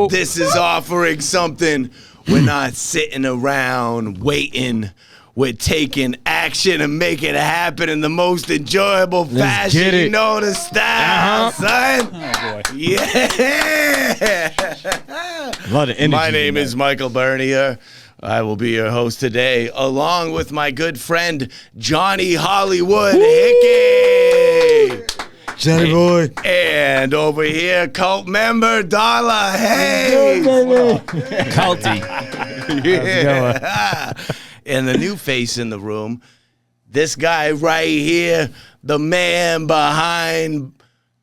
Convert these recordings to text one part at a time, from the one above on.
This is offering something. We're not sitting around waiting. We're taking action and making it happen in the most enjoyable fashion. get it. You know the style, son. Oh, boy. Yeah. A lot of energy. My name in is Michael Bernier. I will be your host today, along with my good friend Johnny Hollywood Hickey. Johnny boy. And over here, cult member Darla Hayes. Culty. Yeah. And the new face in the room, this guy right here, the man behind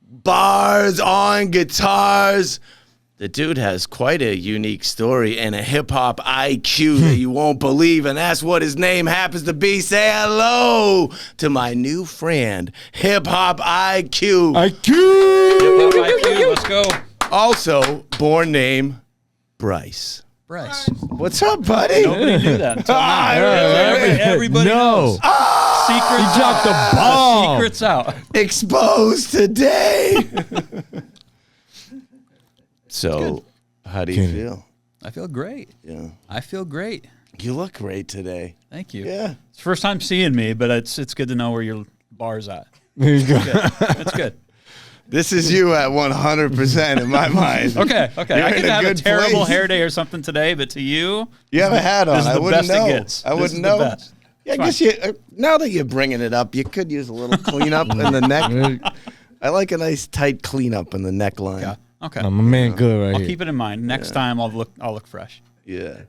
bars on guitars. The dude has quite a unique story and a hip-hop IQ that you won't believe, and that's what his name happens to be. Say hello to my new friend, Hip-Hop IQ. IQ. Let's go. Also, born name, Bryce. Bryce. What's up, buddy? Nobody knew that until now. Everybody knows. Secrets He dropped the out. ball. Secrets out. Exposed today. So, how do you feel? I feel great. Yeah. I feel great. You look great today. Thank you. Yeah. It's the first time seeing me, but it's good to know where your bar's at. There you go. That's good. This is you at 100% in my mind. Okay. You're I in could a have a good terrible place. hair day or something today, but to you, You have a hat on. this is I the wouldn't best know. it gets. I This wouldn't is the know. best. Yeah, I It's guess you. Now that you're bringing it up, you could use a little cleanup in the neck. I like a nice tight cleanup in the neckline. Yeah. Okay. I'm a man good right I'll here. keep it in mind. Next time I'll look fresh. Yeah.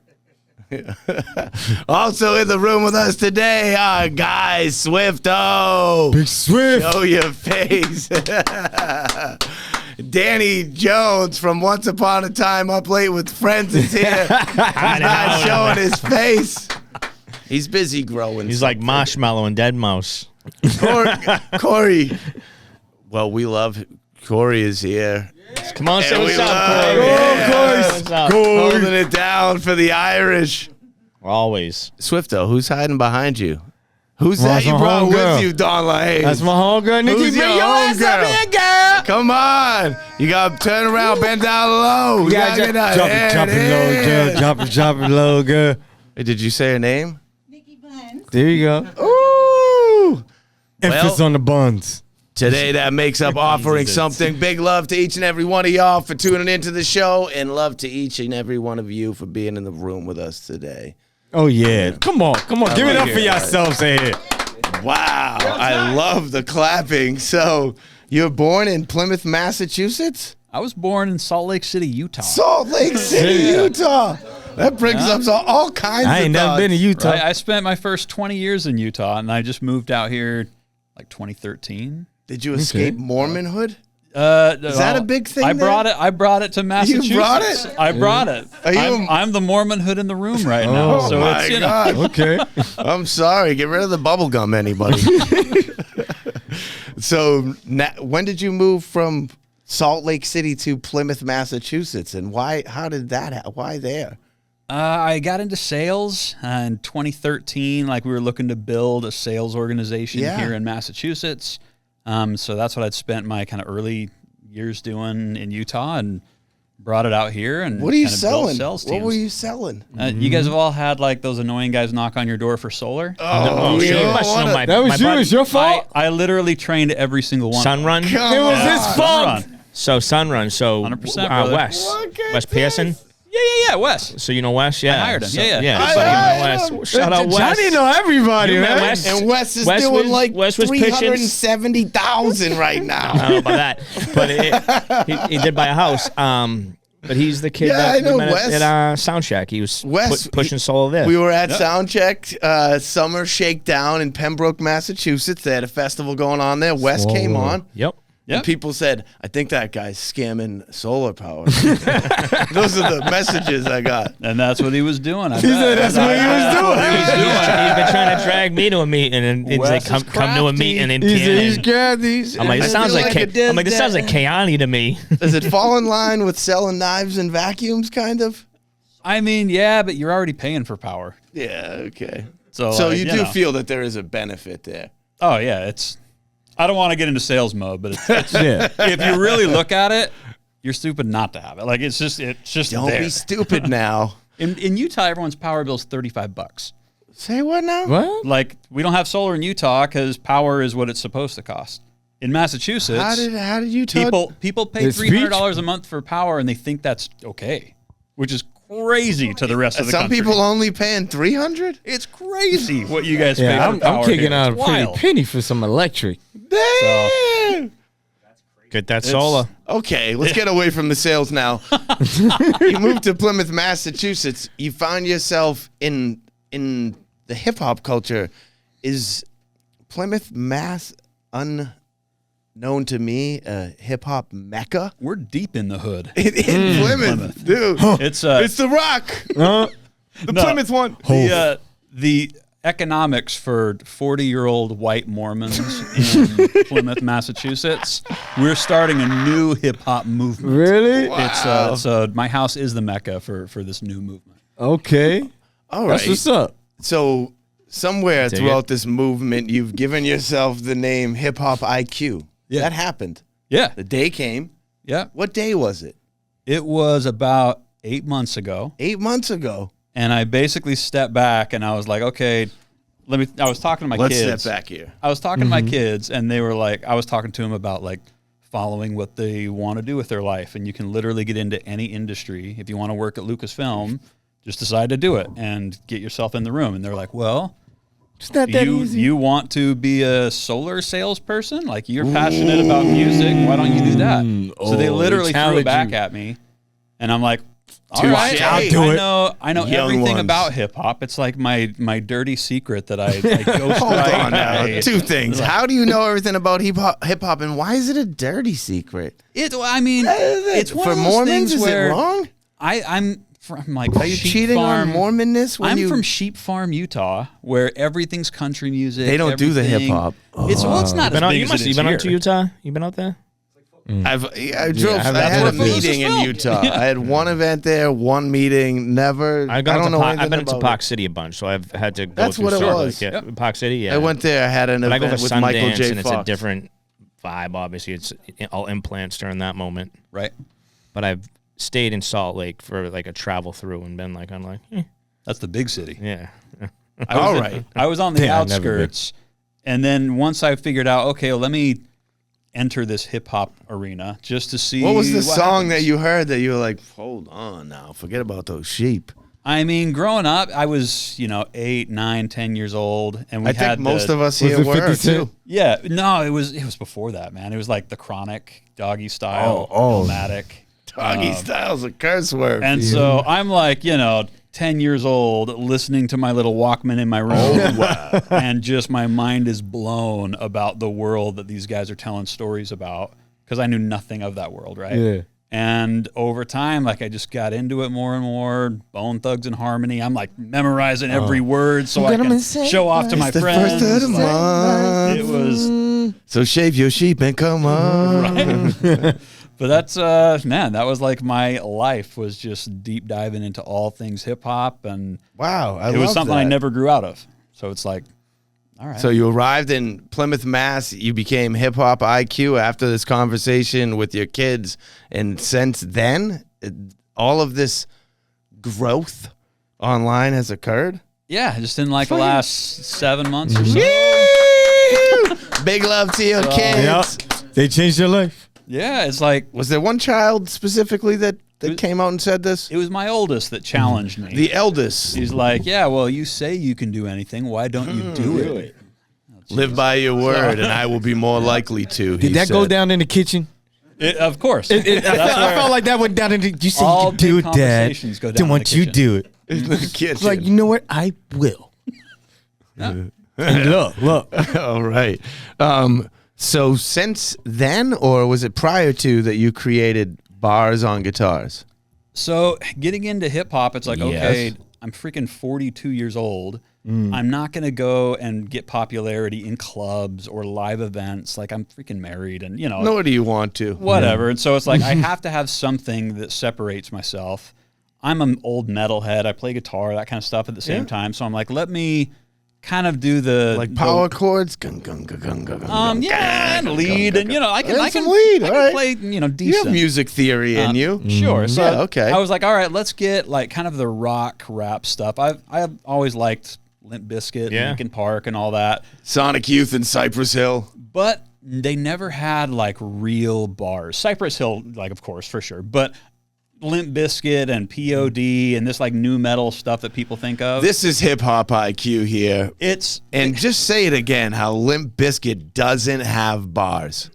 Also in the room with us today, our guy Swifto. Big Swift. Show your face. Danny Jones from Once Upon a Time Up Late with Friends is here. He's not showing his face. He's busy growing. He's like Marshmallow and Dead Mouse. Corey. Well, we love Corey is here. Come on, say And what's we up, love- Corey. yeah. What's up? Holding it down for the Irish. Always. Swifto, who's hiding behind you? Who's Well, that that's you my brought homegirl. with you, Don LaHaye? That's my homegirl, Nikki. Who's your Bring your ass up homegirl? here, girl. Come on. You got to turn around, bend down low. You gotta get down. Drop There it it low, girl. is. Drop it low, girl. Hey, did you say her name? There you go. Ooh. Emphasis on the buns. Today, that makes up offering something. Big love to each and every one of y'all for tuning into the show, and love to each and every one of you for being in the room with us today. Oh, yeah. Come on. Give it like up for it. yourselves in here. Wow. I love the clapping. So, you're born in Plymouth, Massachusetts? I was born in Salt Lake City, Utah. Salt Lake City, Utah. That brings up all kinds of I ain't never thoughts. been to Utah. I spent my first 20 years in Utah, and I just moved out here like 2013. Did you escape Mormonhood? Is that a big thing I there? brought it to Massachusetts. brought it? I brought it. Are you- I'm the Mormon hood in the room right now. Oh, So My it's, you know, God. Okay. I'm sorry. Get rid of the bubble gum, anybody. So, when did you move from Salt Lake City to Plymouth, Massachusetts, and why? How did that? Why there? I got into sales in 2013. Like we were looking to build a sales organization Yeah. here in Massachusetts. So that's what I'd spent my kind of early years doing in Utah, and brought it out here. And What are you kind of built selling? sales What teams. were you selling? You guys have all had like those annoying guys knock on your door for solar. Oh, so you you don't must know wanna- my, That was my you. buddy- It's your fault. I literally trained every single one. Sunrun. Come It was on. his fault. Run. So Sunrun. So 100%, brother. Wes. Look at Wes Pearson. this. Yeah, Wes. So you know Wes? Yeah. hired him. So, Yeah. Yeah. I so you know hired him. Wes. Shout out Wes. Johnny know everybody, You met man. Wes? And Wes is Wes doing was- like Wes was pitching. 370,000 right now. I don't know about that, but he did buy a house. But he's the kid Yeah, that I know we met Wes. at Soundcheck. He was Wes, pushing solar there. We were at Soundcheck Summer Shakedown in Pembroke, Massachusetts. They had a festival going on there. Wes came on. Yep. And people said, I think that guy's scamming solar power. Those are the messages I got. And that's what he was doing. He said that's what he was doing. He's been trying to drag me to a meeting, and he's Wes like, is come to a meeting in He's Canton. got these. I'm like, I this sounds feel like, like it did I'm like, this sounds like Kayani to me. Does it fall in line with selling knives and vacuums, kind of? I mean, yeah, but you're already paying for power. Yeah, okay. So, So like, you do know. feel that there is a benefit there. Oh yeah, I don't want to get into sales mode, but it's Yeah. if you really look at it, you're stupid not to have it. Like it's just Don't there. be stupid now. In Utah, everyone's power bill's $35. Say what now? What? Like we don't have solar in Utah because power is what it's supposed to cost. In Massachusetts, How did you talk? people pay It's $300 a month for power and they think that's okay, which is crazy to the rest of the Some country. people only paying 300. It's crazy what you guys pay Yeah, for I'm power. kicking here. out a It's pretty wild. penny for some electric. Damn. Get that solar. Okay, let's get away from the sales now. You moved to Plymouth, Massachusetts. You found yourself in the hip hop culture. Is Plymouth, Mass, unknown to me, a hip hop mecca? We're deep in the hood. In Plymouth, dude. It's It's the Rock, the No. Plymouth one. the economics for 40-year-old white Mormons in Plymouth, Massachusetts. We're starting a new hip hop movement. Really? It's so my house is the mecca for this new movement. Okay. All That's right. what's up. So somewhere Dig throughout this movement, you've given yourself the name Hip Hop IQ. Yeah. That happened. Yeah, The day came. yeah. What day was it? It was about 8 months ago. 8 months ago. And I basically stepped back and I was like, okay, I was talking to my Let's kids. step back here. I was talking to my kids and they were like, I was talking to them about like following what they want to do with their life. And you can literally get into any industry. If you want to work at Lucasfilm, just decide to do it and get yourself in the room. And they're like, well, It's not that easy. you want to be a solar salesperson? Like you're passionate about music. Why don't you do that? So they Oh, literally they threw it challenge back you. at me. And I'm like, all Touche. right, I'll do it. I know Young everything ones. about hip hop. It's like my dirty secret that I go Hold on now. Two things. How do you know everything about hip hop, and why is it a dirty secret? I mean, it's one For of those Mormons, things is where it wrong? I'm from like Are you Sheep cheating Farm. on Mormonness? When I'm you, from Sheep Farm, Utah, where everything's country music. They don't do the everything- hip-hop. It's not as big You as must. it You is been here. out to Utah? You been out there? I drove. I've I had a never been. meeting in Utah. I had one event there, one meeting. Never. I don't know anything I've been to about Park it. City a bunch, so I've had to go That's through what it Salt was. Lake. Yeah, Yep. Park City. Yeah, I went there. I had an But I go event for with Sundance, Michael J. and it's a Fox. different vibe. Obviously, it's all implants during that moment. Right. But I've stayed in Salt Lake for like a travel through and been like, I'm like, That's the big city. yeah. All right. I was on the Yeah, I've never been. outskirts, and then once I figured out, okay, well, let me enter this hip hop arena just to see What was the song happens. that you heard that you were like, hold on now, forget about those sheep? I mean, growing up, I was 8, 9, 10 years old, and we I had think most the- of us Was here it 50 were Cent? too. Yeah, no, it was before that, man. It was like the Chronic, Doggy Style, Oh, oh. Illmatic. Doggy Style's a curse word. And so I'm like, 10 years old, listening to my little Walkman in my room. And just my mind is blown about the world that these guys are telling stories about because I knew nothing of that world, right? Yeah. And over time, like I just got into it more and more. Bone Thugs and Harmony. I'm like memorizing every word so I can show off to my It's the friends. first of the Like, month. it was, So shave your sheep and come on. but that's man, that was like my life was just deep diving into all things hip hop, and Wow, I it was love something I that. never grew out of. So it's like, all right. So you arrived in Plymouth, Mass. You became Hip Hop IQ after this conversation with your kids, and since then, all of this growth online has occurred. yeah, just in like the last 7 months or so. Big love to your Yep. kids. They changed their life. Yeah, it's like Was there one child specifically that came out and said this? it was my oldest that challenged me. The eldest. He's like, yeah, well, you say you can do anything. Why don't you do it? Live by your word, and I will be more likely to. Did that go down in the kitchen? Of course. I That's where felt like that went down in the. You said all you do big it, Dad. conversations go down Then in once the you kitchen. do it, the kitchen. it's like, you know what? I will. And look. All right. So since then, or was it prior to that you created bars on guitars? So getting into hip hop, it's like, Yes. okay, I'm freaking 42 years old. I'm not going to go and get popularity in clubs or live events. Like I'm freaking married and, Nor do you want to. whatever. And so it's like I have to have something that separates myself. I'm an old metalhead. I play guitar, that kind of stuff at the same time. So I'm like, let me kind of do the Like power chords? Gung, gung, gung, gung, gung, gung, yeah, and gung, lead, gung, and you know, I gung. can Some lead, I all can right. play, you know, You decent. have music theory in you. Sure. So Yeah, okay. I was like, all right, let's get like kind of the rock rap stuff. I've always liked Limp Bizkit, Yeah. Linkin Park, and all that, Sonic Youth and Cypress Hill. but they never had like real bars. Cypress Hill, like of course for sure, but Limp Bizkit and POD and this like new metal stuff that people think of. This is hip hop IQ here. It's And just say it again, how Limp Bizkit doesn't have bars.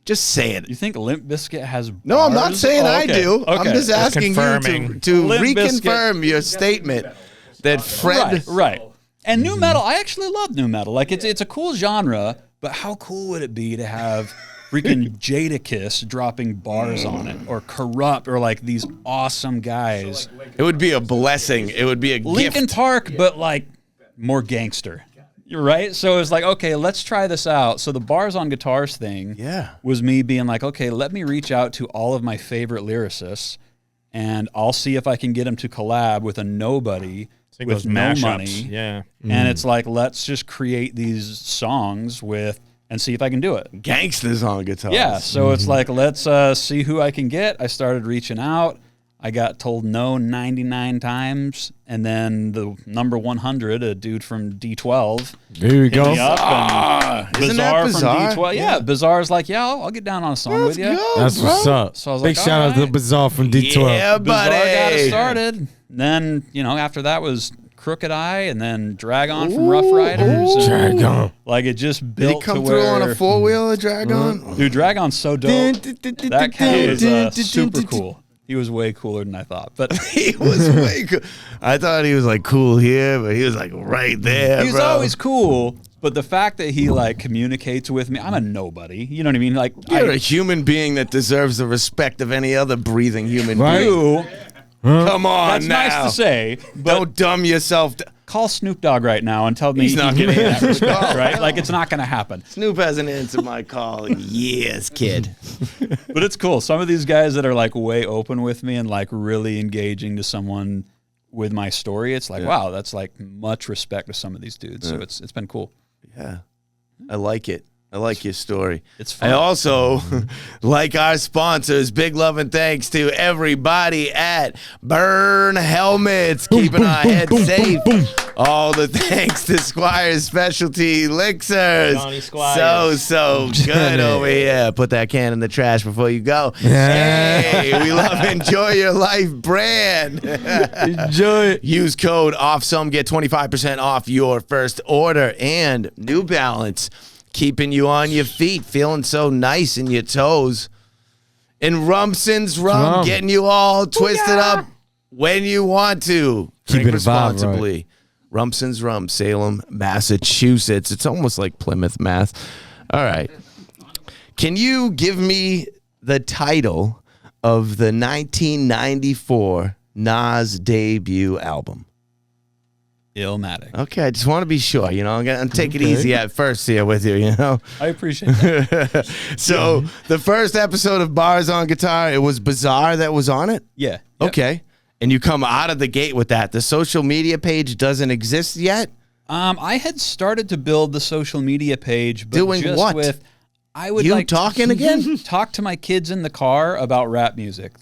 Just say it. you think Limp Bizkit has No, I'm not bars? saying Oh, I okay. do. I'm Okay. just asking you confirming. to Limp reconfirm your statement that Fred. Right. And new metal, I actually love new metal. Like it's a cool genre, but how cool would it be to have freaking Jadakiss dropping bars on it, or Corrupt, or like these awesome guys? It would be a blessing. It would be a Linkin gift. Park, but like more gangster. You're right. So it's like, okay, let's try this out. So the bars on guitars thing Yeah. was me being like, okay, let me reach out to all of my favorite lyricists, and I'll see if I can get them to collab with a nobody Like with those no mashups. money. Yeah. And it's like, let's just create these songs with and see if I can do it. Gangsters on guitar. Yeah. So it's like, let's see who I can get. I started reaching out. I got told no 99 times. And then the number 100, a dude from D12, There you hit go. me up. And Isn't that Bizarre? from D12. Yeah. Bizarre's like, yeah, I'll get down on a song with you. That's what's up. So I was Big like, shout out to alright. Bizarre from D12. Yeah, Bizarre got it buddy. started. Then, you know, after that was Crooked Eye, and then Dragon from Rough Riders. and, Dragon. Like it just Did he built come to through where on a four-wheeler Dragon? dude, Dragon's so dope. That cat was super cool. He was way cooler than I thought. But He was way cool. I thought he was like cool here, but he was like right there, he's bro. always cool. But the fact that he like communicates with me, I'm a nobody. You know what I mean? Like You're I a human being that deserves the respect of any other breathing human Right. being. do. Come on That's now. nice to say. But Don't dumb yourself. call Snoop Dogg right now and tell me He's not he gonna can get that answer. respect, right? Like it's not going to happen. Snoop hasn't answered my call in years, kid. But it's cool. Some of these guys that are like way open with me and like really engaging to someone with my story, it's like, wow, that's like much respect to some of these dudes. So it's been cool. Yeah, I like it. I like your story. It's fun. I also like our sponsors. Big love and thanks to everybody at Burn Helmets, keeping our heads safe. All the thanks to Squire's Specialty Elixirs. Johnny Squires. So good Johnny. over here. Put that can in the trash before you go. Yeah. Hey, we love Enjoy Your Life brand. Enjoy it. Use code OFFSOME, get 25% off your first order. And New Balance, keeping you on your feet, feeling so nice in your toes. And Rumson's Rum, getting you all twisted up when you want to. Keep Drink it a vibe, responsibly. Rumson's Rum, Salem, Massachusetts. It's almost like Plymouth, Mass. All right. Can you give me the title of the 1994 Nas debut album? Illmatic. Okay, I just want to be sure. You know, I'm gonna take it easy at first here with you. You know, I appreciate that. so the first episode of Bars on Guitar, it was Bizarre that was on it. Yeah. Yep. Okay, and you come out of the gate with that. The social media page doesn't exist yet. I had started to build the social media page, but Doing just what? with I would You like talking again? talk to my kids in the car about rap music.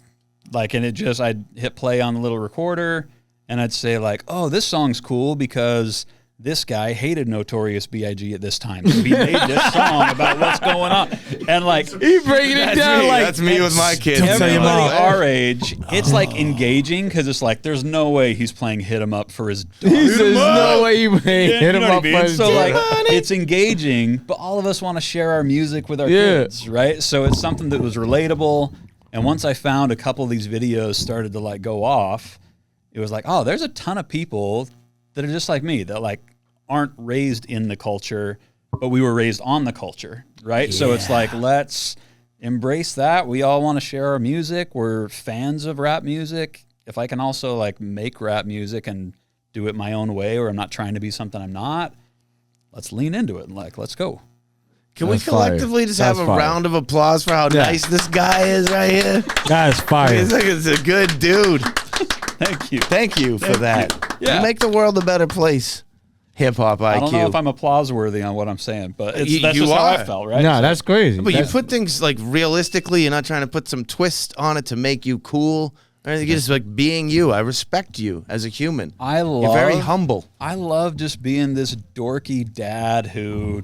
Like, and I'd hit play on the little recorder and I'd say like, oh, this song's cool because this guy hated Notorious B.I.G. at this time. So he made this song about what's going on. And like, He breaking it down like That's me with my kids. Don't tell your everybody mom. our age, it's like engaging because it's like, there's no way he's playing Hit 'Em Up for his dog. He says no way you ain't hit You him know what I up. mean? on his So dick. like it's engaging, but all of us want to share our music with our Yeah. kids, right? So it's something that was relatable. And once I found a couple of these videos started to like go off, it was like, oh, there's a ton of people that are just like me that like aren't raised in the culture, but we were raised on the culture, right? So it's like, let's embrace that. We all want to share our music. We're fans of rap music. If I can also like make rap music and do it my own way, or I'm not trying to be something I'm not, let's lean into it and like, let's go. Can we That's fire. collectively just That's have a fire. round of applause for how Yeah. nice this guy is right here? That is fire. He's like, it's a good dude. Thank you. Thank you for that. Yeah. You make the world a better place. hip hop IQ. I don't know if I'm applause worthy on what I'm saying, but that's You just how are. I felt, right? No, So- that's crazy. But you put things like realistically. You're not trying to put some twist on it to make you cool. Or anything. You're just like being you. I respect you as a human. You're very humble. I love just being this dorky dad who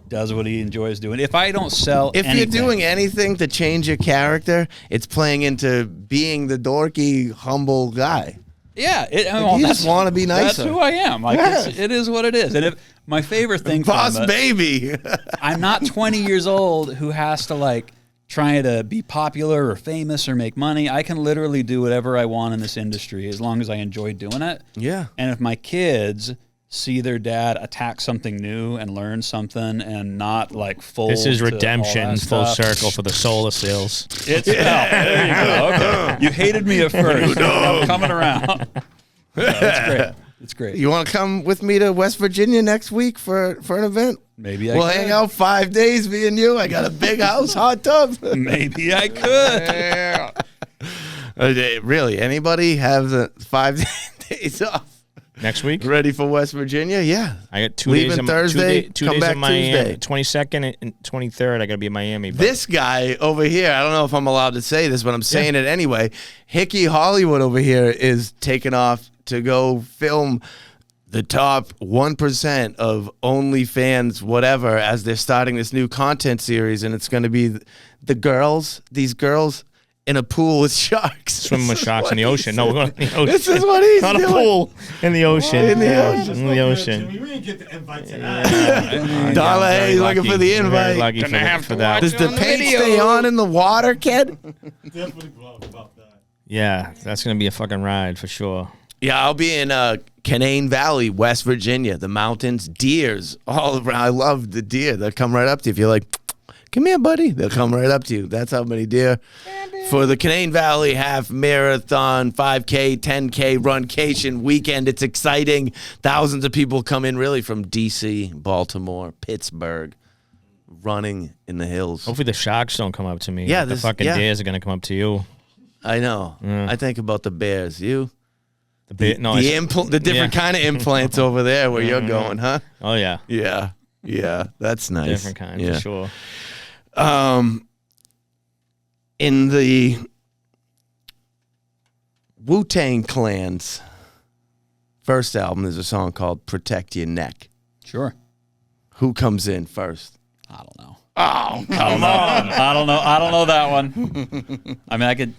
does what he enjoys doing. If I don't sell If anything, you're doing anything to change your character, it's playing into being the dorky, humble guy. yeah, you just that's- wanna be That's nicer. who I am. Like Yes. it is what it is. And if my favorite thing Boss from it, baby. I'm not 20 years old who has to like try to be popular or famous or make money. I can literally do whatever I want in this industry as long as I enjoy doing it. Yeah. And if my kids see their dad attack something new and learn something and not like full. This is to all redemption, that full stuff. circle for the solar seals. It's there you go. Okay. You hated me at first. I'm coming around. No, it's great. It's great. You want to come with me to West Virginia next week for an event? Maybe I We'll could. hang out 5 days, me and you. I got a big house, hot tub. Maybe I could. Really, anybody have the 5 days off? Next week, Ready for West Virginia? Yeah. I got 2 Leaving days. Thursday, two come days back in Miami. Tuesday. 22nd and 23rd, I got to be in Miami. But This guy over here, I don't know if I'm allowed to say this, but I'm saying it anyway. Hickey Hollywood over here is taking off to go film the top 1% of OnlyFans, whatever, as they're starting this new content series. And it's going to be these girls in a pool with sharks. swimming with This is sharks what in the he ocean. said. No, we're going to the ocean. This is what he's Not doing. a pool in the ocean. In the Yeah, ocean. In the ocean. We didn't get the invite to that. Darla Very Hayes looking lucky. for the Very invite. lucky for that. Does the paint stay on in the water, kid? Definitely about that. Yeah, that's going to be a fucking ride for sure. Yeah, I'll be in Canaan Valley, West Virginia. The mountains, deers all around. I love the deer. They'll come right up to you. If you're like, come here, buddy, they'll come right up to you. That's how many deer. For the Canaan Valley Half Marathon, 5K, 10K Runcation weekend, it's exciting. Thousands of people come in really from D.C., Baltimore, Pittsburgh, running in the hills. Hopefully the sharks don't come up to me. Yeah, the this- fucking yeah. deers are going to come up to you. I know. I think about the bears. You? The The different yeah. kind of implants over there where you're going, huh? Oh yeah, Yeah. Yeah. That's nice. different kind Yeah. for sure. In the Wu-Tang Clan's first album, there's a song called Protect Your Neck. Sure. Who comes in first? I don't know. Oh, come on. I don't know. I don't know that one. I mean,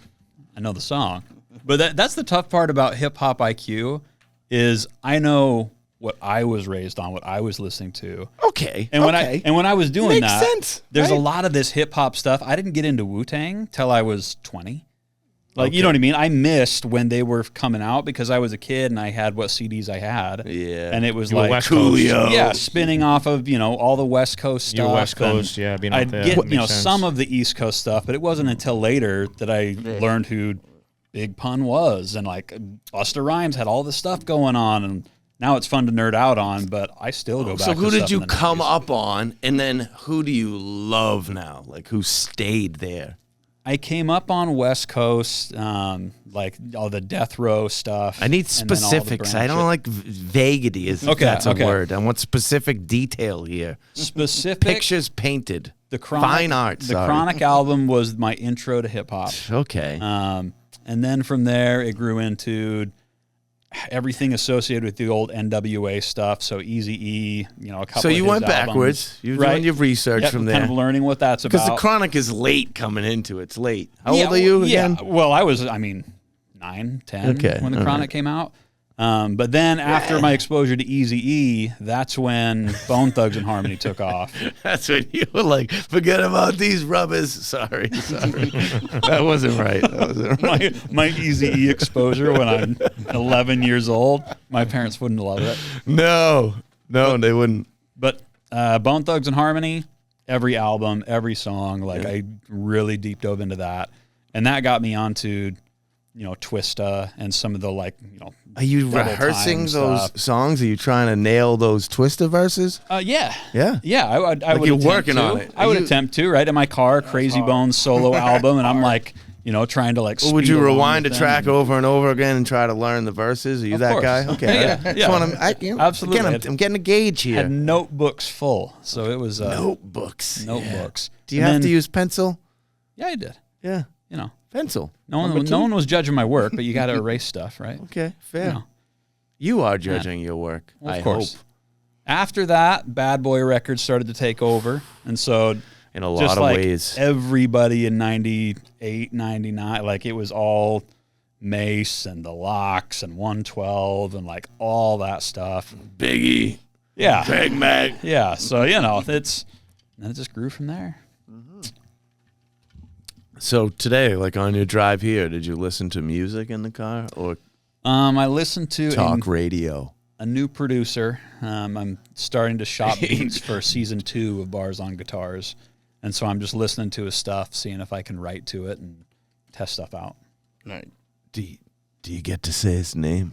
I know the song, but that's the tough part about hip hop IQ is I know what I was raised on, what I was listening to. Okay. And when okay. when I was doing Makes that, sense, there's a right? lot of this hip hop stuff. I didn't get into Wu-Tang till I was 20. Like, you know what I mean? I missed when they were coming out because I was a kid and I had what CDs I had. Yeah. And it was You were like West Coast. Coolio. yeah, spinning off of, all the West Coast stuff. You were West and Coast, yeah, being out I'd there. get, Makes sense. some of the East Coast stuff, but it wasn't until later that I learned who Big Pun was and like Busta Rhymes had all this stuff going on, and now it's fun to nerd out on, but I still go back So to who did stuff you in the come 90s. up on, and then who do you love now? Like, who stayed there? I came up on West Coast, like all the Death Row stuff. I need and then all the specifics. I branch- don't like vaguity. If Okay, that's a okay. word. I want specific detail here. specific Pictures painted. The Chronic, Fine art. The sorry. Chronic album was my intro to hip hop. Okay. And then from there, it grew into everything associated with the old NWA stuff. So Eazy-E, a couple So of you his went albums. backwards. You're Right. doing your research Yep, from kind there. of learning what that's Because about. the Chronic is late coming into it. It's late. How Yeah, old are you yeah, again? well, I was, 9, 10 Okay, when the all Chronic came out. But then after my exposure to Eazy-E, that's when Bone Thugs and Harmony took off. That's when you were like, forget about these rubbers. Sorry. That wasn't right. That wasn't right. My Eazy-E exposure when I'm 11 years old, my parents wouldn't love it. No, they wouldn't. But Bone Thugs and Harmony, every album, every song, I really deep dove into that. And that got me onto, Twista and some of the Are you double rehearsing time those stuff. songs? Are you trying to nail those Twista verses? Yeah. Yeah. Yeah, I would you're attempt working to. on it. I would You- attempt to, right? In my car, Crazy Bones solo album, and I'm like trying to like. Well, would speed you along rewind a with track them. over and over again and try to learn the verses? Are you Of that course. guy? Okay. Yeah, That's yeah. what Absolutely. Again, I'm getting a gauge here. Had notebooks full, so it was Notebooks. notebooks. Do you And have to then- use pencil? Yeah, I did. Yeah. Pencil. No one was judging my work, but you got to erase stuff, right? Okay, fair. You know. You are judging your work. Well, of I course. hope. After that, Bad Boy Records started to take over, and so In a lot just of like ways. everybody in 98, 99, like it was all Mace and the Locks and 112 and like all that stuff. Biggie. Yeah. Big Mac. Yeah. So, then it just grew from there. So today, like on your drive here, did you listen to music in the car or I listened to talk radio? a new producer. I'm starting to shop beats for season 2 of Bars on Guitars. And so I'm just listening to his stuff, seeing if I can write to it and test stuff out. Do you get to say his name?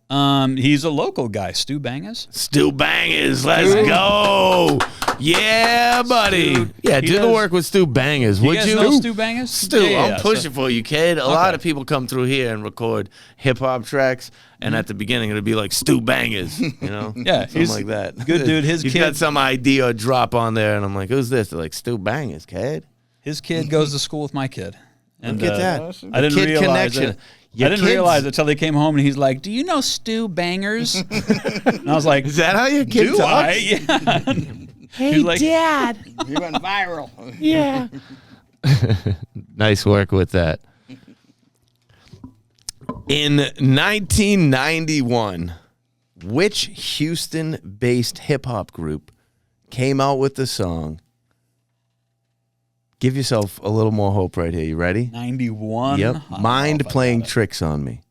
He's a local guy, Stu Bangas. Stu Bangers, let's go. Yeah, buddy. Stu, yeah, he do the does- work with Stu Bangers, You would guys you? know Stu Bangas? Stu, I'm pushing for you, kid. A lot Okay. of people come through here and record hip hop tracks, and at the beginning it'll be like Stu Bangers, Yeah, something he's like that. good dude. His He's kid- got some idea or drop on there, and I'm like, who's this? They're like Stu Bangers, kid. His kid goes to school with my kid. And Look at that. I didn't kid realize connection. it. Your I didn't kids- realize it until he came home and he's like, "Do you know Stu Bangers?" And I was like, Is that how your kid "Do I?" talks? Yeah. Hey, He's like- Dad. He went viral. Yeah. Nice work with that. In 1991, which Houston-based hip-hop group came out with the song? Give yourself a little more hope right here. You ready? 91. Yep. I don't know Mind if I playing got it. tricks on me.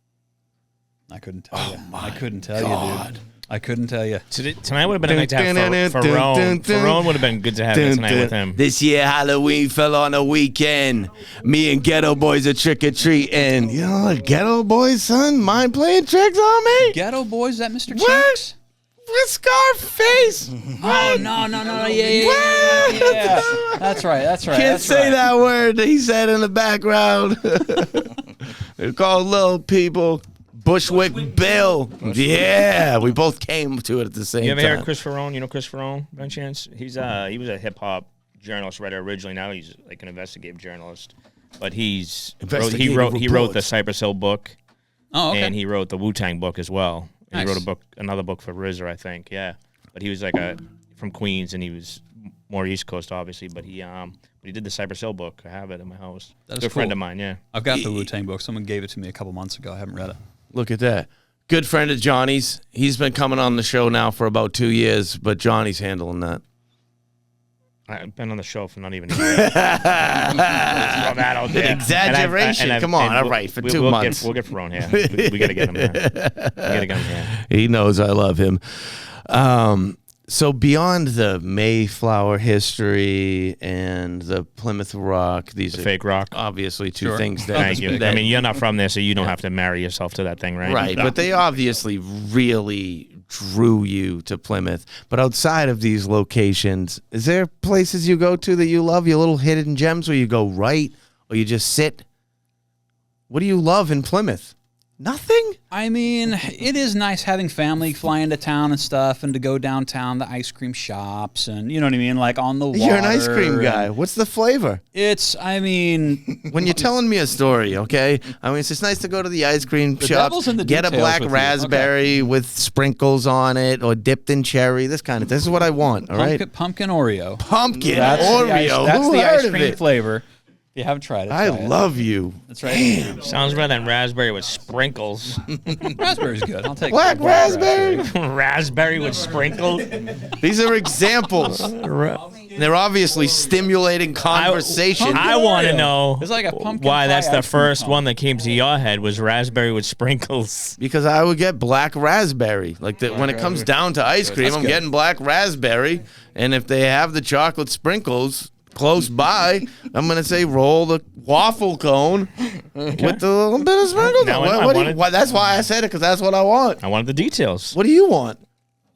I couldn't tell you. I couldn't tell you, dude. I couldn't tell you. Tonight would have been a night to have Ferone. Ferone would have been good to have it tonight with him. This year Halloween fell on a weekend. Me and Ghetto Boys are trick or treating. You know what, Ghetto Boys, son? Mind playing tricks on me? Ghetto Boys, is that Mr. What? Cheeks? With Scarface. Oh, no. Yeah. That's right. Can't that's say right. that word that he said in the background. They're called little people. Bushwick Bill. Yeah, we both came to it at the same You ever time. hear Chris Ferone? You know Chris Ferone, by any chance? He was a hip hop journalist writer originally. Now he's like an investigative journalist. But he wrote the reports. Cypress Hill book, Oh, okay. and he wrote the Wu-Tang book as well. And Nice. he wrote another book for RZA, I think. Yeah, but he was like from Queens, and he was more East Coast, obviously. But he did the Cypress Hill book. I have it in my house. That is Good friend cool. of mine. Yeah. I've got the Wu-Tang book. Someone gave it to me a couple months ago. I haven't read it. Look at that. Good friend of Johnny's. He's been coming on the show now for about 2 years, but Johnny's handling that. I've been on the show for not even a year. Throw that out there. Exaggeration. Come on, all right, for 2 months. We'll get Ferone here. We got to get him here. He knows I love him. So beyond the Mayflower history and the Plymouth Rock, these are Fake rock. obviously two Sure. things that, Thank you. that- I mean, you're not from there, so you don't have to marry yourself to that thing, right? right, but they obviously really drew you to Plymouth. But outside of these locations, is there places you go to that you love, your little hidden gems where you go right or you just sit? What do you love in Plymouth? Nothing? I mean, it is nice having family fly into town and stuff and to go downtown, the ice cream shops and, you know what I mean, like on the water. You're an ice cream and guy. What's the flavor? I mean, When you're telling me a story, okay? I mean, it's just nice to go to the ice cream shop, devil's in the get a details black with you. raspberry with sprinkles on it or dipped in cherry. This is what I want, all right? pumpkin Oreo. Pumpkin That's Oreo. That's Who the heard ice of cream it? flavor. If you haven't tried it, I try it. love you. That's right. Sounds better than raspberry with sprinkles. Raspberry's good. I'll take Black raspberry. Raspberry with sprinkles. These are examples. They're obviously stimulating conversation. I want to know It's like a pumpkin why pie that's the ice cream first cone. one that came to your head was raspberry with sprinkles. Because I would get black raspberry. Like when it comes down to ice cream, I'm getting black raspberry. And if they have the chocolate sprinkles close by, I'm going to say roll the waffle cone with a little bit of sprinkles. Now That's why I said it, because that's what I want. I wanted the details. What do you want?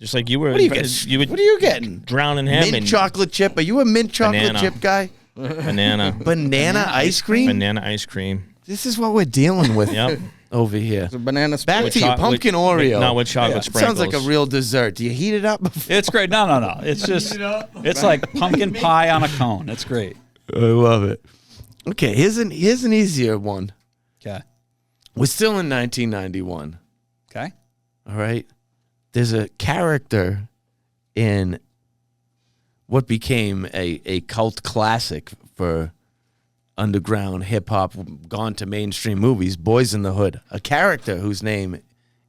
Just like you were. What are you getting? You would What are you getting? drowning him Mint in chocolate chip? Are you a mint chocolate Banana. chip guy? Banana. Banana ice cream? Banana ice cream. This is what we're dealing with Yep. over here. It's a banana Back split. to you, pumpkin Oreo. Not with chocolate sprinkles. Sounds like a real dessert. Do you heat it up before? It's great. No. It's just, it's like pumpkin pie on a cone. It's great. I love it. Okay, here's an easier one. Okay. We're still in 1991. Okay. All right. There's a character in what became a cult classic for underground hip hop, gone to mainstream movies, Boys in the Hood. A character whose name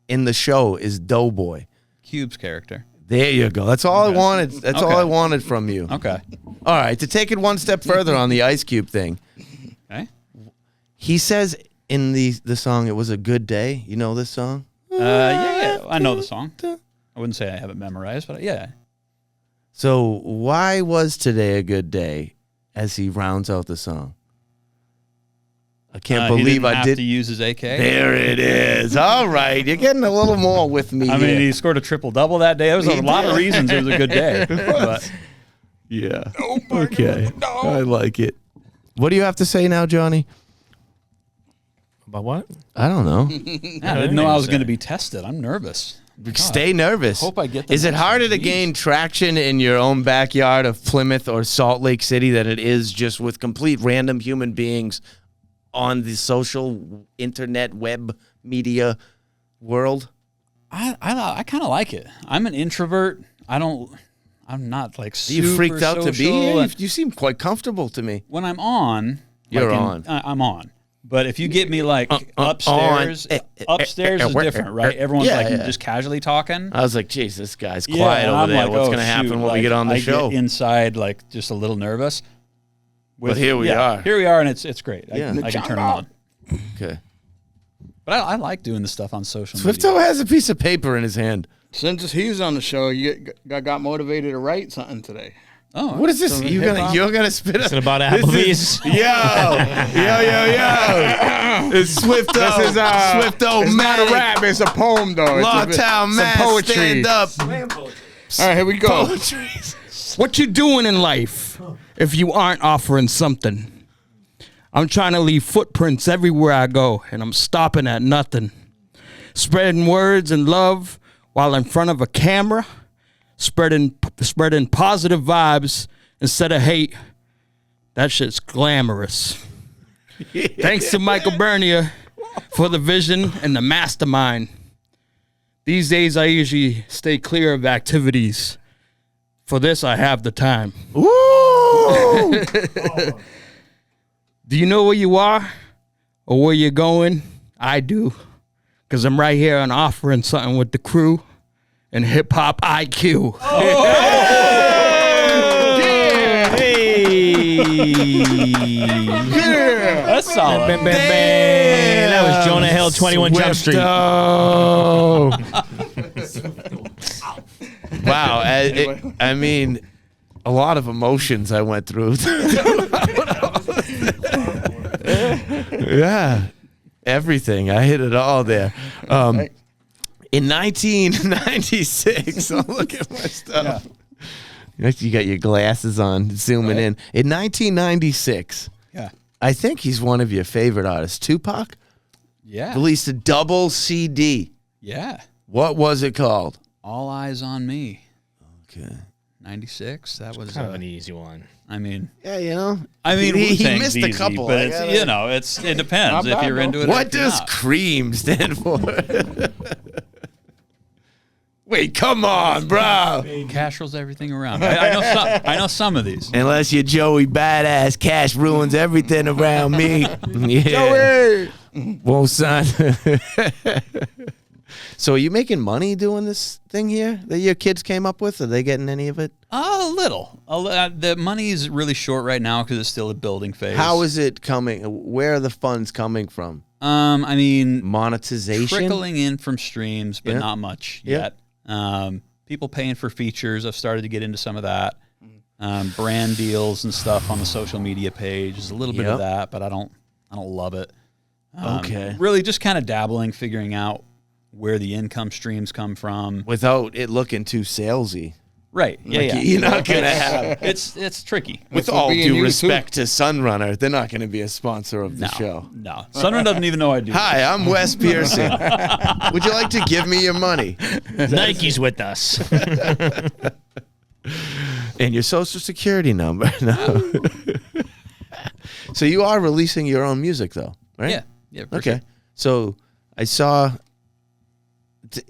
in the show is Doughboy. Cube's character. There you go. That's all I wanted. That's all I wanted from you. Okay. All right. To take it one step further on the Ice Cube thing, Okay. he says in the song, "It was a good day." You know this song? Yeah. I know the song. I wouldn't say I have it memorized, but yeah. So why was today a good day? As he rounds out the song, I can't He believe didn't I have did. to use his AK. There it is. All right, you're getting a little more with me. I mean, here. he scored a triple double that day. There was a lot of reasons it was a good day. But Yeah. Okay. I like it. What do you have to say now, Johnny? About what? I don't know. yeah, I didn't know I was going to be tested. I'm nervous. Stay nervous. Hope I get the Is it next harder one, to please. gain traction in your own backyard of Plymouth or Salt Lake City than it is just with complete random human beings on the social internet web media world? I kind of like it. I'm an introvert. I'm not like Are super you freaked out to be social, here? and You seem quite comfortable to me. when I'm on, You're like on. I'm on. But if you get me like upstairs, upstairs is different, right? Everyone's like just casually talking. I was like, geez, this guy's Yeah, quiet and over I'm there. like, What's oh, going to happen shoot, when we like, get on the I show? Get inside, like just a little nervous. But here we are. Here we are, and it's great. Yeah. I can turn it on. Okay. But I like doing the stuff on social Swifto media. has a piece of paper in his hand. Since he's on the show, you got motivated to write something today. Oh, What is this? Some You're gonna spit Is it up? about This Applebee's? Yo. It's Swifto. This is Swifto it's not a Matic. rap, it's a poem though. Lawtown Some Matt, poetry. stand up. All right, here we go. Poetry. What you doing in life if you aren't offering something? I'm trying to leave footprints everywhere I go, and I'm stopping at nothing. Spreading words and love while in front of a camera, spreading positive vibes instead of hate. That shit's glamorous. Thanks to Michael Bernier for the vision and the mastermind. These days I usually stay clear of activities. For this, I have the time. Ooh. Do you know where you are or where you're going? I do. Because I'm right here on offering something with the crew and hip hop IQ. that's solid. Bam, bam, bam. That was Jonah Hill, 21 Jump Street. Wow. I mean, a lot of emotions I went through. Yeah. Everything. I hit it all there. In 1996, I'll look at my stuff. You got your glasses on, zooming in. In 1996, Yeah. I think he's one of your favorite artists. Tupac Yeah. released a double CD. Yeah. What was it called? All Eyes on Me. Okay. 96. That was Kind of an easy one. I mean, Yeah, you know. he he missed a couple. but I it's, gotta- you know, it depends Not if bad, you're though. into it. or What if you're does not. CREAM stand for? Wait, come on, bro. Cash rules everything around. I know some of these. Unless you're Joey Badass, cash ruins everything around me. Yeah. Won't sign. So are you making money doing this thing here that your kids came up with? Are they getting any of it? A little. The money's really short right now because it's still a building phase. How is it coming? Where are the funds coming from? I mean, Monetization? trickling in from streams, but Yeah. not much Yeah. yet. People paying for features. I've started to get into some of that. Brand deals and stuff on the social media page. There's a little bit of Yep. that, but I don't love it. Okay. Really just kind of dabbling, figuring out where the income streams come from. Without it looking too salesy. Right. Yeah, Like, yeah. You're not gonna have. It's tricky. With all due respect to Sunrunner, they're not going to be a sponsor of the show. No. Sunrun doesn't even know I do. Hi, I'm Wes Pearson. Would you like to give me your money Nike's with us. and your social security number? No. So you are releasing your own music, though, right? Yeah. Yeah. For Okay. Sure. So I saw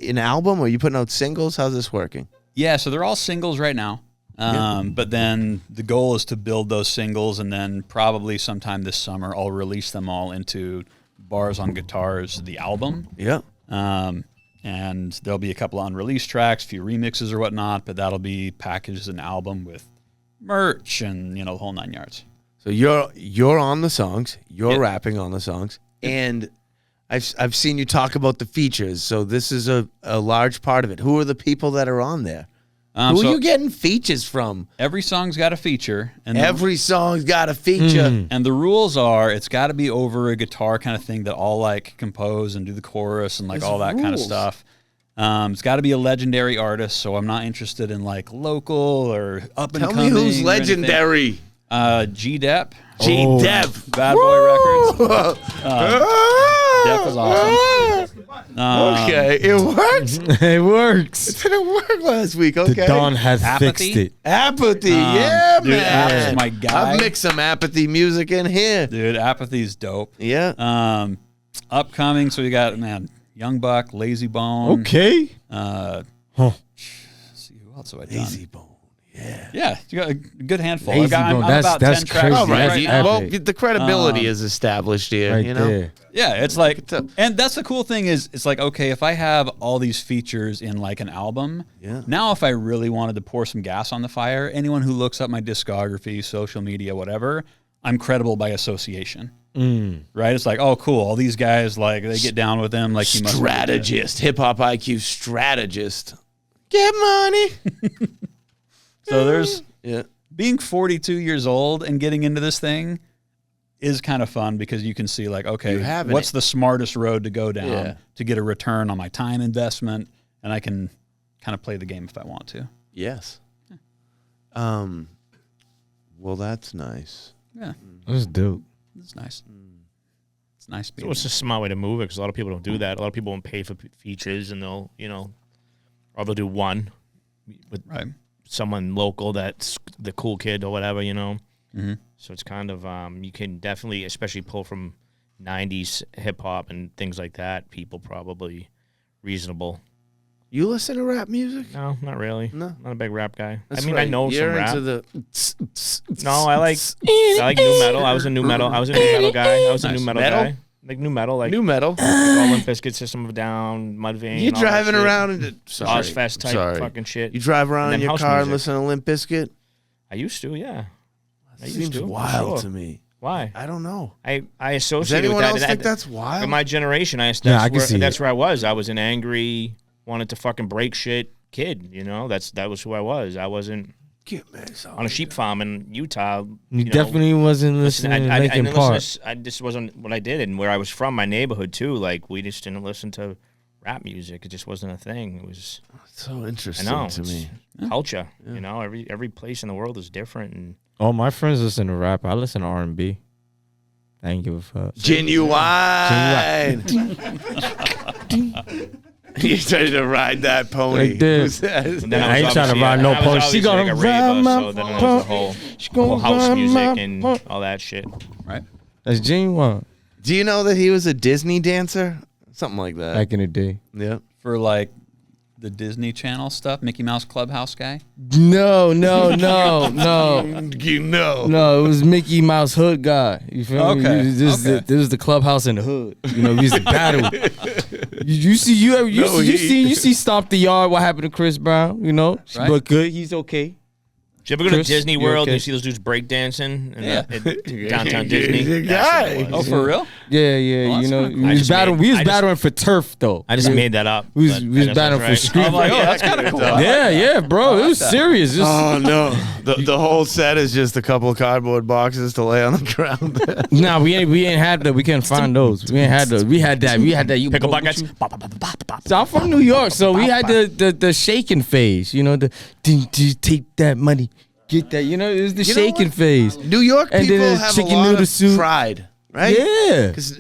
an album. Or are you putting out singles? How's this working? Yeah. So they're all singles right now. But then the goal is to build those singles, and then probably sometime this summer I'll release them all into Bars on Guitars, the album. Yeah. And there'll be a couple of unreleased tracks, a few remixes or whatnot, but that'll be packaged as an album with merch and the whole 9 yards. So you're on the songs. You're Yep. rapping on the songs, and I've seen you talk about the features. So this is a large part of it. Who are the people that are on there? Who So are you getting features from? every song's got a feature, and Every song's got a feature. and the rules are it's got to be over a guitar kind of thing that I'll like compose and do the chorus and like There's all that kind of rules. stuff. It's got to be a legendary artist, so I'm not interested in like local or up and Tell coming. me who's or anything. legendary. G Dep, G Dev. Bad Boy Records. Depp was awesome. Okay, it works. It works. It didn't work last week. The Okay. Dawn has Apathy? fixed it. Apathy, yeah, dude, man. Ap's my guy. I've mixed some Apathy music in here. Dude, Apathy's dope. Yeah. Upcoming, so we got Young Buck, Lazy Bone. Okay. Let's Huh. see who else have I done? Lazy Bone. Yeah, you got a good handful. Lazy I'm Bone, about that's 10 tracks crazy. All deep right. right you- now. Well, Epic. the credibility is established here. Right you know. there. Yeah, it's like, It's a- and that's the cool thing is, it's like, okay, if I have all these features in like an album, Yeah. now if I really wanted to pour some gas on the fire, anyone who looks up my discography, social media, whatever, I'm credible by association. Right? It's like, oh, cool. All these guys, like, they get down with them. Like, you must Strategist, hip hop IQ strategist. Get money. So there's Yeah. being 42 years old and getting into this thing is kind of fun because you can see like, okay, You having what's it. the smartest road to go down Yeah. to get a return on my time investment, and I can kind of play the game if I want to. Yes. Well, that's nice. Yeah, That's dope. it's nice. It's nice being So it's a smart way to move it because a lot of people don't do that. A lot of people won't pay for features, and they'll, or they'll do one with right. someone local that's the cool kid or whatever, Mm-hmm. So it's kind of you can definitely, especially pull from '90s hip hop and things like that. People probably reasonable. You listen to rap music? No, not really. No. Not a big rap guy. That's I mean, right. I know You're some rap. into the No, I like new metal. I was a new metal. I was a new metal guy. I was a Nice. new metal, Metal? guy. Like new metal, like new metal. all Limp Bizkit, System of a Down, Mudvayne. You all that driving shit. around in sorry, Ozfest type sorry. fucking shit. You drive around And in then your house car and music. listen to Limp Bizkit? I used to, yeah. I used Seems to, for wild sure. to me. Why? I don't know. I Does associate anyone with that. else think that- that's wild? In my generation, that's Yeah, I can see that's it. where I was. I was an angry, wanted to fucking break shit kid. That was who I was. I wasn't Get me some. on a sheep farm in Utah. You know, definitely wasn't listen, listening to I Linkin didn't Park. listen to, I just wasn't what I did, and where I was from, my neighborhood too. Like we just didn't listen to rap music. It just wasn't a thing. It was So I interesting know to it's me. culture. Every place in the world is different, and All my friends listen to rap. I listen to R&B. I ain't give a fuck. Genuine. You trying to ride that pony? Right there. Who's that? And then I ain't was trying to obviously- ride no I was pony. She obviously gonna like a ride raver, my so then it was pony. the whole, She whole gonna house ride music my and pony. all that shit. Right. That's genuine. Do you know that he was a Disney dancer? Something like that. Back in the day. Yeah. For like the Disney Channel stuff, Mickey Mouse Clubhouse guy. No. You know. No, it was Mickey Mouse Hood guy. You feel me? Okay, This is the clubhouse in the hood. We used to battle. You see Stomp the Yard, what happened to Chris Brown, She Right. looked good, he's okay. Did you ever go to Chris, Disney you World okay? and you see those dudes breakdancing in Yeah. downtown Disney? Good That's what guy. it was. Oh, for real? Yeah, Well, that's kinda cool. we I was just battling. made- We was I just- battling for turf though. I just made that up. We was but battling that's for right. street. I'm like, oh, that's kind of cool. Yeah, bro, it was serious. Just, Oh no! The whole set is just a couple of cardboard boxes to lay on the ground. nah, we ain't had that. We couldn't find those. We ain't had those. We had that. You Pickle what buckets. you- So I'm from New York, so we had the shaking phase. The take that money, get that. You know, it was the You know shaking what? phase. New York And people then his have chicken a lot noodle of soup. pride, right? Yeah. Because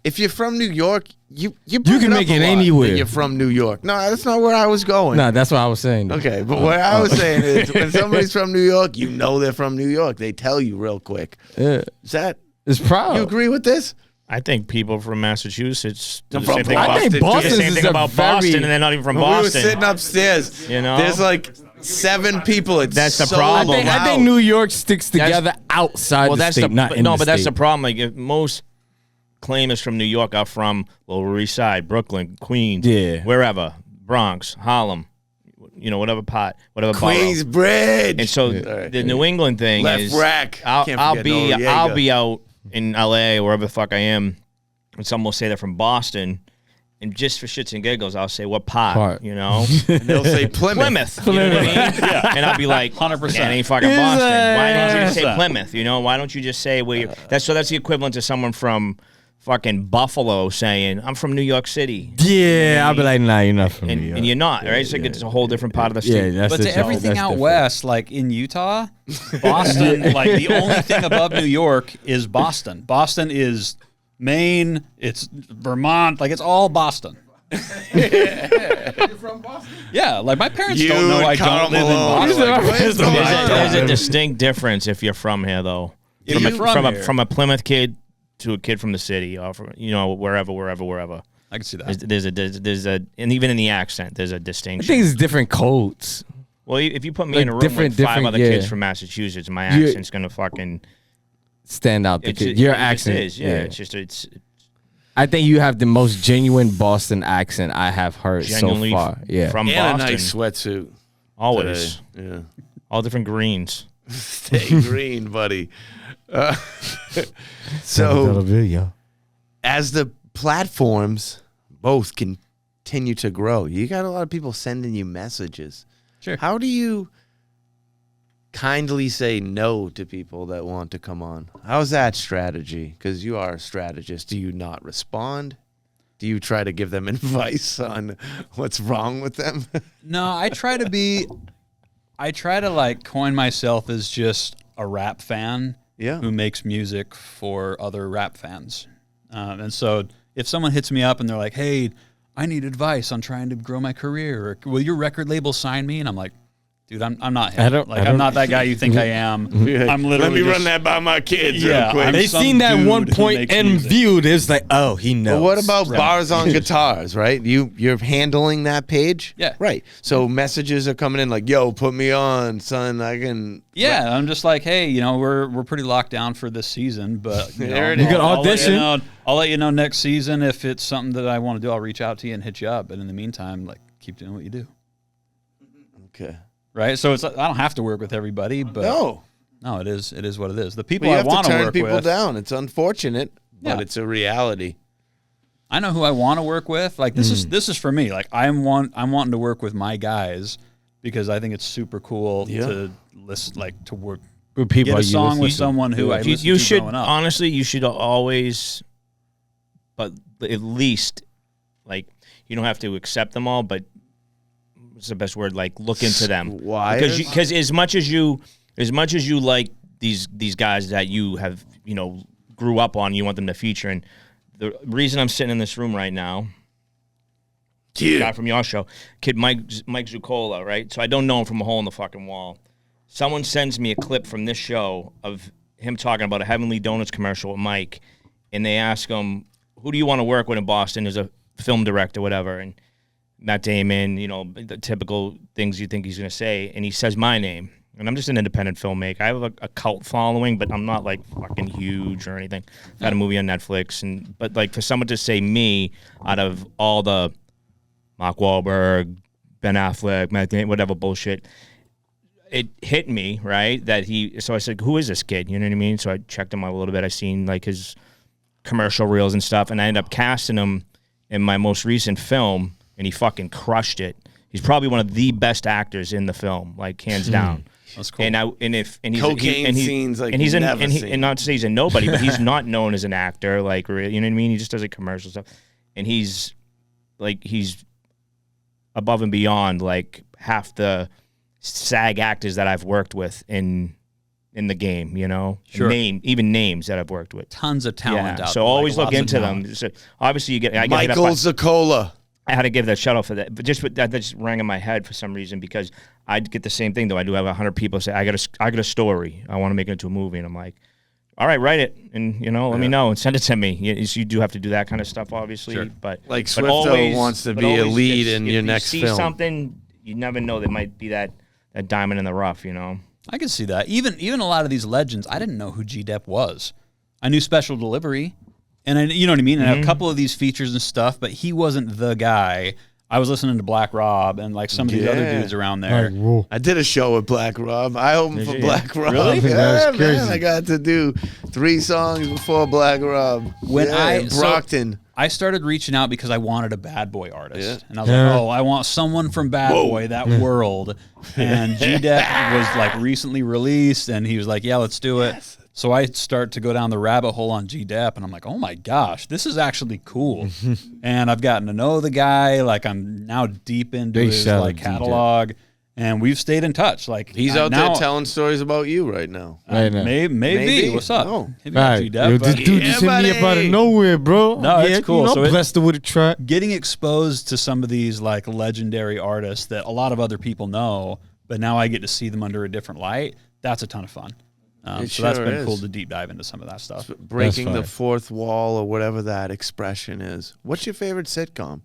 if you're from New York, you can bring up make a it lot anywhere. that you're from New York. No, that's not where I was going. Nah, that's what I was saying. Though. Okay, but what I was saying is when somebody's from New York, you know they're from New York. They tell you real quick. Yeah. Is that It's proud. you agree with this? I think people from Massachusetts do I'm the from same thing Boston. about, I think do the Boston's same is thing a about very- Boston, and they're not even from When we were Boston. sitting upstairs, You know? there's like 7 people. It's That's the so problem. I think loud. New York sticks together outside the that's state, not in no, the but that's state. the problem. Like if most claimers from New York are from Lower East Side, Brooklyn, Queens, Yeah. wherever, Bronx, Harlem, you know, whatever part, whatever borough. Queensbridge. And so Alright. the New England thing Left is, rack. I'll Can't forget Noriega. I'll be out in LA or wherever the fuck I am, and someone will say they're from Boston, and just for shits and giggles, I'll say what part, you know, And they'll say Plymouth. Plymouth, you know what I mean? Yeah. And I'll be like, 100%. That ain't fucking Is Boston. that- Why don't you just say 100%. Plymouth? You know, why don't you just say where you're? That's the equivalent to someone from fucking Buffalo saying, I'm from New York City. Yeah, I'll be like, nah, you're not from New York. And you're not, right? It's like it's a whole different part of the Yeah, state. that's But the to difference. everything That's out different. west, like in Utah, Boston, like the only thing above New York is Boston. Boston is Maine, it's Vermont, like it's all Boston. Yeah, like my parents You don't know and I Karl don't live in Malone. Boston. Like, where's the There's line? a distinct difference if you're from here, though. If you're from here. From a Plymouth kid to a kid from the city, or from, you know, wherever. I can see that. There's a, and even in the accent, there's a I distinction. think it's different codes. Well, if you put me Like in a room different- with 5 different- other yeah. kids from Massachusetts, my You- accent's gonna fucking Stand out the it's kid. just- Your it just accent. is, yeah. It's just it's I think you have the most genuine Boston accent I have heard genuinely so far. Yeah. from And Boston. a nice sweatsuit. Always, Today. Yeah. all different greens. Stay green, buddy. So as the platforms both continue to grow, you got a lot of people sending you messages. Sure. How do you kindly say no to people that want to come on? How's that strategy? Because you are a strategist. Do you not respond? Do you try to give them advice on what's wrong with them? No, I try to like coin myself as just a rap fan Yeah. who makes music for other rap fans. And so if someone hits me up and they're like, hey, I need advice on trying to grow my career, or will your record label sign me? And I'm like, dude, I'm not him. I'm not that guy you think I am. I'm literally Let me just, run that by my kids Yeah, real quick. I'm They some seen that dude one who point makes and music. viewed. It's like, oh, he knows. But what about bars on guitars, right? You're handling that page? Yeah. Right. So messages are coming in like, yo, put me on, son. I can Yeah, I'm just like, hey, you know, we're pretty locked down for this season, but you know, There it is. You can audition. I'll let you know next season if it's something that I want to do. I'll reach out to you and hit you up. But in the meantime, like, keep doing what you do, Okay. right? So it's I don't have to work with everybody, but No. it is what it is. The people But you I have want to to turn work people with, down. It's unfortunate, but Yeah. it's a reality. I know who I want to work with. Like this is for me. Like I'm wanting to work with my guys because I think it's super cool Yeah. to listen, like to work. With people Get a you song listen with to. someone who I You, listened you to should growing up. honestly, you should always, but at least, like, you don't have to accept them all, but what's the best word? Like, look into them because as much as you like these guys that you have grew up on, you want them to feature. And the reason I'm sitting in this room right now, guy from your show, kid Mike Zuccola, right? So I don't know him from a hole in the fucking wall. Someone sends me a clip from this show of him talking about a Heavenly Donuts commercial with Mike, and they ask him, who do you want to work with in Boston as a film director, whatever, and Matt Damon, the typical things you think he's going to say, and he says my name, and I'm just an independent filmmaker. I have a cult following, but I'm not, like, fucking huge or anything. I've had a movie on Netflix, but, like, for someone to say me out of all the Mark Wahlberg, Ben Affleck, Matt Damon, whatever bullshit, it hit me, right, so I said, who is this kid? You know what I mean? So I checked him out a little bit. I seen, like, his commercial reels and stuff, and I ended up casting him in my most recent film, and he fucking crushed it. He's probably one of the best actors in the film, like, hands down. That's cool. And he's Cocaine scenes like and he's you've in, never and, he, seen. and not to say he's a nobody, but he's not known as an actor, like, you know what I mean? He just does like commercial stuff, and he's above and beyond like half the SAG actors that I've worked with in the game, you know, Sure. even names that I've worked with. Tons of talent out So there, always like, look lots of into talent. them. So obviously, you get I get Michael Zacola. I had to give that shout out for that, but that just rang in my head for some reason because I get the same thing though. I do have 100 people say I got a story. I want to make it into a movie, and I'm like, all right, write it, and let me know and send it to me. You do have to do that kind of stuff, obviously. Sure. But Like but Swifto wants to but be a always lead if in your next you film. see something, you never know. There might be that diamond in the rough, you know. I can see that. Even a lot of these legends, I didn't know who G-Dep was. I knew Special Delivery, and you know what I mean? And a couple of these features and stuff, but he wasn't the guy. I was listening to Black Rob and like some of these other dudes around there. I did a show with Black Rob. I opened for Black Rob. Really? Yeah, That's crazy. man. I got to do 3 songs before Black Rob. When in Brockton. I started reaching out because I wanted a Bad Boy artist. Yeah. And I was like, oh, I want someone from Bad Boy, that world. And G-Dep was like recently released and he was like, yeah, let's do it. So I start to go down the rabbit hole on G-Dep and I'm like, oh my gosh, this is actually cool. And I've gotten to know the guy. Like I'm now deep into Big his shout like out to G-Dep. catalog. And we've stayed in touch. Like He's out now, there telling stories about you right now. Right now. Maybe. What's up? No. Hit me up, Right. G-Dep, Yo, but- this dude just hit me up out of buddy. nowhere, bro. No, it's cool. You know, So it- blessed her with a track. getting exposed to some of these like legendary artists that a lot of other people know, but now I get to see them under a different light. That's a ton of fun. So that's sure been is. cool to deep dive into some of that stuff. Breaking the fire. fourth wall or whatever that expression is. What's your favorite sitcom?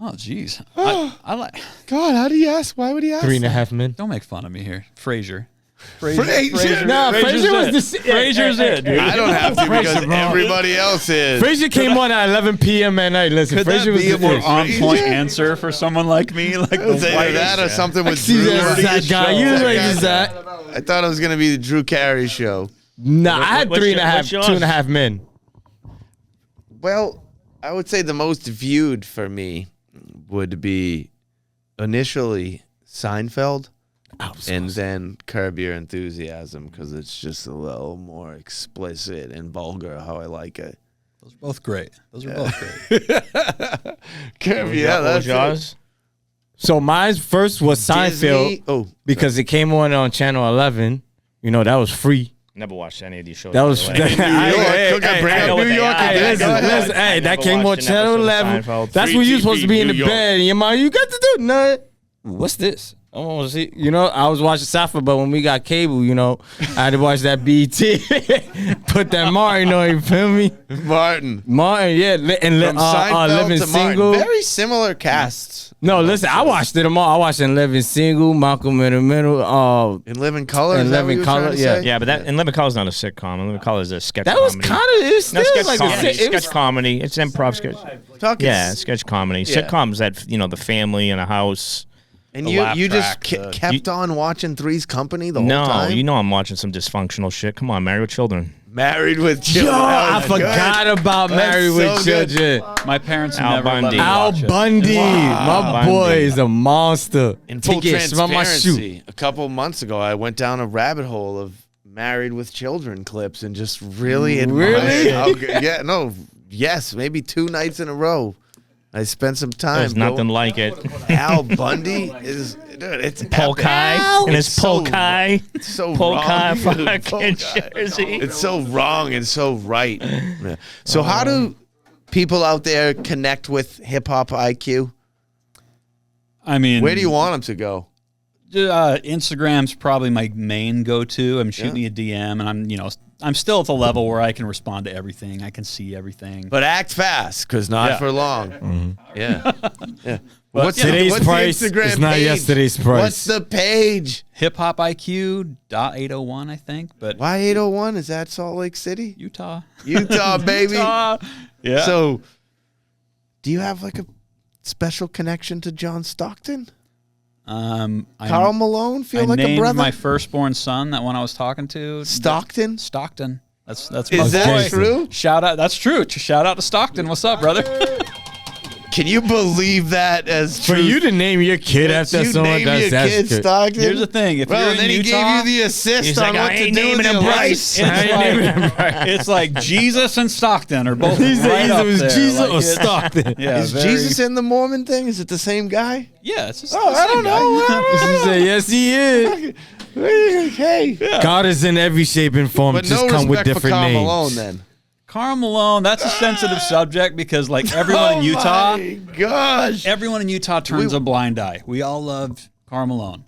Oh, geez. I like. God, how do you ask? Why would he ask? 3.5 Men. Don't make fun of me here, Frasier. Frasier. Nah, Frasier was the Frasier's it, dude. I don't have to because everybody else is. Frasier came on at 11 p.m. at night. Listen, Could that Frasier was be a the more ish. On point answer for someone like me, like the It's either white. that or something with See Drew. that Carey. guy. You like this that? I thought it was going to be the Drew Carey show. Nah, I had what's 3.5, what's yours? 2.5 Men. Well, I would say the most viewed for me would be initially Seinfeld and then Curb Your Enthusiasm because it's just a little more explicit and vulgar how I like it. Those are both great. Those are both great. Curb, yeah, What that's was yours? So mine first was Seinfeld Disney. Oh, because it came on Channel 11. You know, that was free. Never watched any of these shows. That was by the way. New York. Bring up New York Hey, again. listen, Go ahead. listen, hey, I that never came on watched an Channel episode of 11. Seinfeld. That's Free when you're TV, supposed to be in New the York. bed. And your mom, you got to do nothing. What's this? I want to see. You know, I was watching Seinfeld, but when we got cable, you know, I had to watch that BT. Put that Martin on, you feel me? Martin. Martin, yeah. And From Seinfeld Living to Martin. Single. Very similar casts. No, listen, I watched it all. I watched In Living Single, Malcolm in the Middle. In Living Color? In is that what Living you were Color, trying to yeah. say? Yeah, but that and Living Color is not a sitcom. Living Color is a sketch. That was comedy. kind of, it was No, still sketch like comedy. a Sketch comedy. It's improv sketch. Talk Yeah, is- sketch comedy. Yeah. Sitcoms that the family in a house. And The you laugh just track, kept on watching Three's Company the whole No, time? I'm watching some dysfunctional shit. Come on, Married with Children. Married with Yo, Children. I That was forgot good. about That's Married with so good. Children. My parents Al never let Bundy. me Al watch it. Bundy, my Bundy. boy is a monster. In full Take it, smell my shoe. transparency, a couple months ago, I went down a rabbit hole of Married with Children clips and just really admired Really? how good. Yeah, no, yes, maybe 2 nights in a row. I spent some time. There's nothing going- like it. Al Bundy is, dude, it's Polkai epic. and his It's so- Polkai. It's so Polkai wrong, dude. fucking Polkai. jersey. It's so wrong and so right. Yeah. So how do people out there connect with Hip Hop IQ? I mean, Where do you want them to go? Instagram's probably my main go-to. I'm shooting Yeah. me a DM, and I'm still at the level where I can respond to everything. I can see everything. But act fast, because not Yeah. for long. Yeah. Yeah. What's Today's what's price the Instagram is not page? yesterday's price. What's the page? HipHopIQ.801, I think, but Why 801? Is that Salt Lake City? Utah. Utah, baby. Utah. Yeah. So, do you have like a special connection to John Stockton? Carl Malone? Feel I like a named brother? my firstborn son, that one I was talking to. Stockton? Stockton. That's Is my that boy. true? Shout out. That's true. Shout out to Stockton. What's up, brother? Can you believe that as For truth? you to name your kid after you someone name does your that's kid good. Stockton? Here's the thing: if Bro, you're and then in he Utah, gave you the assist He's on like, what I to ain't do naming with him your Bryce. life. it's like Jesus and Stockton are both He's right either up it was there. Jesus Like, or it's- Stockton. Yeah, Is very- Jesus in the Mormon thing? Is it the same guy? Yeah, it's just Oh, the I same don't guy. know. She said, yes, he is. Hey, God is in every shape and form. but Just no come with respect for different Karl names. Malone then. Karl Malone, that's a sensitive subject because like everyone in Utah, my gosh. everyone in Utah turns a blind eye. We all love Karl Malone.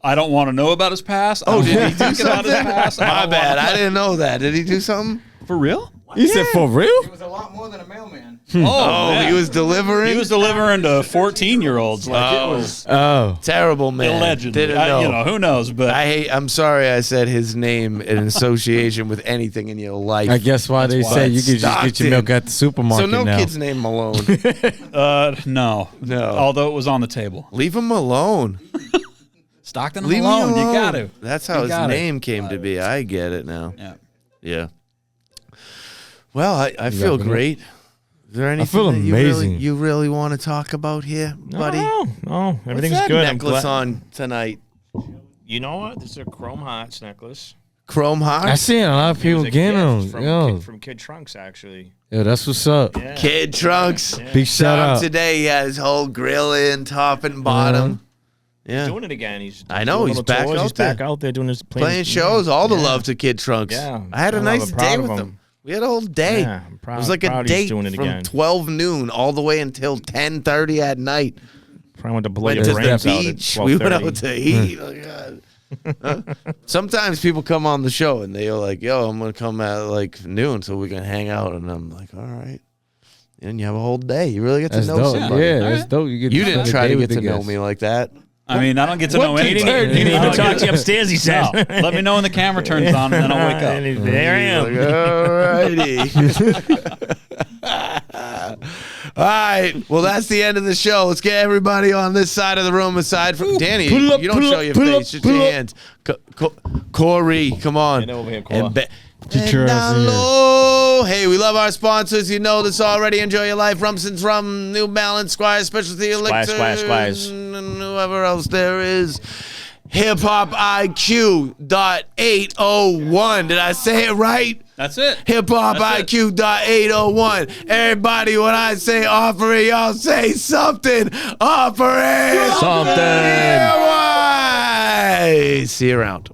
I don't want to know about his past. Oh, I did don't he wanna do think about his something? past. My bad. I didn't know that. Did he do something? For real? You said for real? It was a lot more than a mailman. Oh, man. he was delivering? He was delivering to 14-year-olds. Like it was Oh. terrible, man. allegedly. Didn't know. You know, who knows? But I'm sorry I said his name in association with anything in your life. I guess why they why. say you could just get Stockton. your milk at the so supermarket no now. kid's name Malone. no. No. Although it was on the table. Leave him alone. Stockton Leave Malone, me alone. you got to. That's how You his gotta. name came to be. I get it now. Yeah. Yeah. Well, I feel wrapping up? great. Is there anything feel that amazing. you really want to talk about here, buddy? No, everything's What's that good. I'm necklace glad- on tonight? You know what? This is a Chrome Hearts necklace. Chrome I heart? seen a lot of It people was a getting gift them. from, Yo, from Kid Trunks, actually. yo, that's what's up. Yeah. Kid Trunks. Big shout Saw him out. today. He had his whole grill in, top and bottom. Yeah. Doing it again. He's I know, doing he's little back tours. out He's there. back out there doing his Playing shows. All the Yeah. love to Kid Trunks. Yeah. I had a I love nice it. Proud day of with him. him. We had a whole day. Yeah, I'm proud. It was like a proud he's date doing it from again. 12 noon all the way until 10:30 at night. Probably went to blow Went your to brains the out at beach. We went 12:30. out to eat. Oh, God. Huh? Sometimes people come on the show and they're like, "Yo, I'm gonna come at like noon so we can hang out." And I'm like, "All right." And you have a whole day. You really get That's to know dope. somebody. Yeah, that's dope. You, get You to didn't spend a try day to with get the to know guests. me like that. I mean, I don't get to know He anybody. didn't even I don't talk get- to you upstairs, he said. No, let me know when the camera turns on and then I'll wake And up. he- there I am. Alrighty. All right. Well, that's the end of the show. Let's get everybody on this side of the room. Aside from Danny, pull up, you don't pull show up, your pull face, up, just pull your up. hands. Corey, come on. Get over here, Cora. And Get your and ass down in here. low. Hey, we love our sponsors. You know this already. Enjoy your life. Rumson's Rum, New Balance, Squire Specialty Elixir, Squires. and whoever else there is. HipHopIQ.801. Did I say it right? That's it. HipHopIQ.801. Everybody, when I say offer it, y'all say something. Offer it. Something. Yeah, why? See you around.